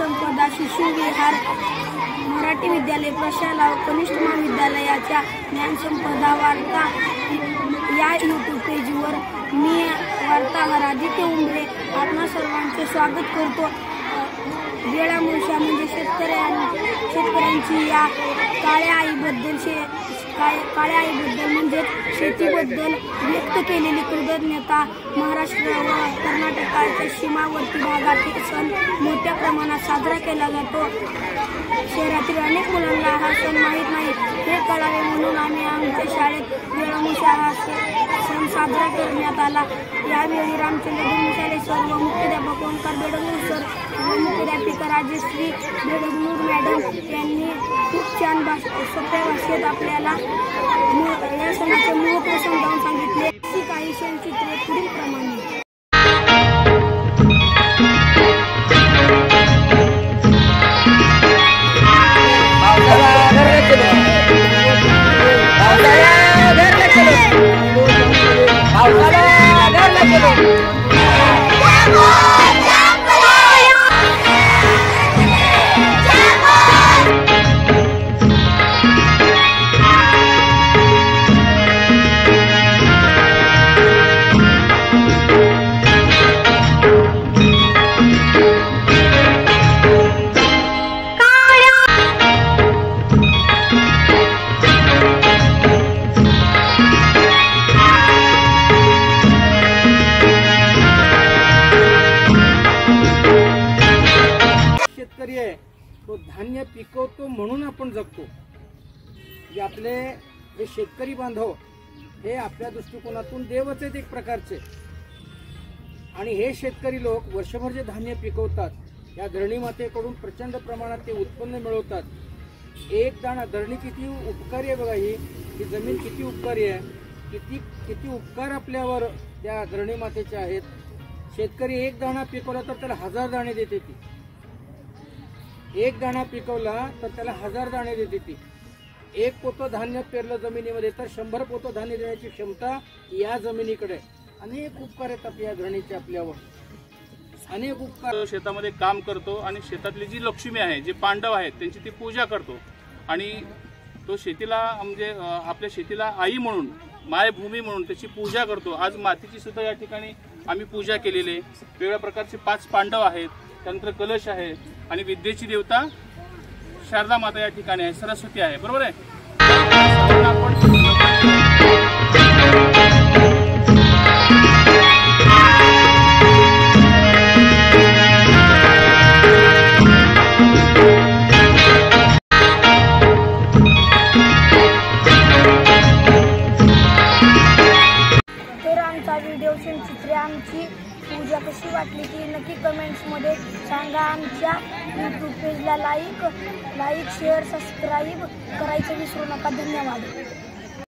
ज्ञानसंपदा शिशु विहार मराठी विद्यालय प्रशाला कनिष्ठ महाविद्यालयाच्या ज्ञानसंपदा वार्ता या यूट्यूब पेजवर मी वार्ताहर आदित्य उमरे आपणा सर्वांचे स्वागत करतो। वेळामुळा म्हणजे शेतकऱ्यांची या काळ्या आईबद्दल म्हणजे शेतीबद्दल व्यक्त केलेली कृतज्ञता महाराष्ट्र व कर्नाटकाच्या सीमावर्ती भागातील सण मोठ्या प्रमाणात साजरा केला जातो। शहरातील अनेक मुलांना हा सण माहीत नाही, हे कळावे म्हणून आम्ही आमच्या शाळेत वेळामुळा हा सण साजरा करण्यात आला। यावेळी रामचंद्र धर्मशाळे सर व मुख्याध्यापक ओंकार बेडगुळ सर व मुख्याध्यापिका राजश्री बेडगुळ मॅडम यांनी खूप छान सोप्या भाषेत आपल्याला या सणाचे महत्त्व समजावून सांगितले। काही क्षणचित्रे पुढीलप्रमाणे तो धान्य पिकवतो म्हणून आपण जगतो। जे आपले हे शेतकरी बांधव हे आपल्या दृष्टिकोनातून देवच आहेत एक प्रकारचे। आणि हे शेतकरी लोक वर्षभर जे धान्य पिकवतात या धरणी मातेकडून प्रचंड प्रमाणात ते उत्पन्न मिळवतात। एक दाणा धरणी किती उपकारी आहे बघा, ही जमीन किती उपकारी आहे, किती उपकार आपल्यावर त्या धरणी मातेचे आहेत। शेतकरी एक दाणा पिकवला तर त्याला 1000 दाणे देते ती, एक दाणा पिकवला तर त्याला 1000 दाणे देते ती। एक पोतं धान्य पेरलं जमिनीमध्ये तर 100 पोतं धान्य देण्याची क्षमता या जमिनीकडे। अनेक उपकार आहेत आपल्या धरणीचे आपल्यावर, अनेक उपकार। शेतामध्ये काम करतो आणि शेतातली जी लक्ष्मी आहे, जे पांडव आहेत त्यांची ती पूजा करतो आणि तो शेतीला म्हणजे आपल्या शेतीला आई म्हणून, मायभूमी म्हणून त्याची पूजा करतो। आज मातीची सुद्धा या ठिकाणी आम्ही पूजा केलेली आहे। वेगवेगळ्या प्रकारचे 5 पांडव आहेत, त्यानंतर कलश आहे आणि विद्येची देवता शारदा माता या ठिकाणी आहे, सरस्वती आहे, बरोबर आहे। तर आमचा व्हिडिओ चित्रे आमची पूजा कशी वाटली ती नक्की कमेंट्समध्ये सांगा। आमच्या यूट्यूब पेजला लाईक शेअर सबस्क्राईब करायचं विसरू नका। धन्यवाद।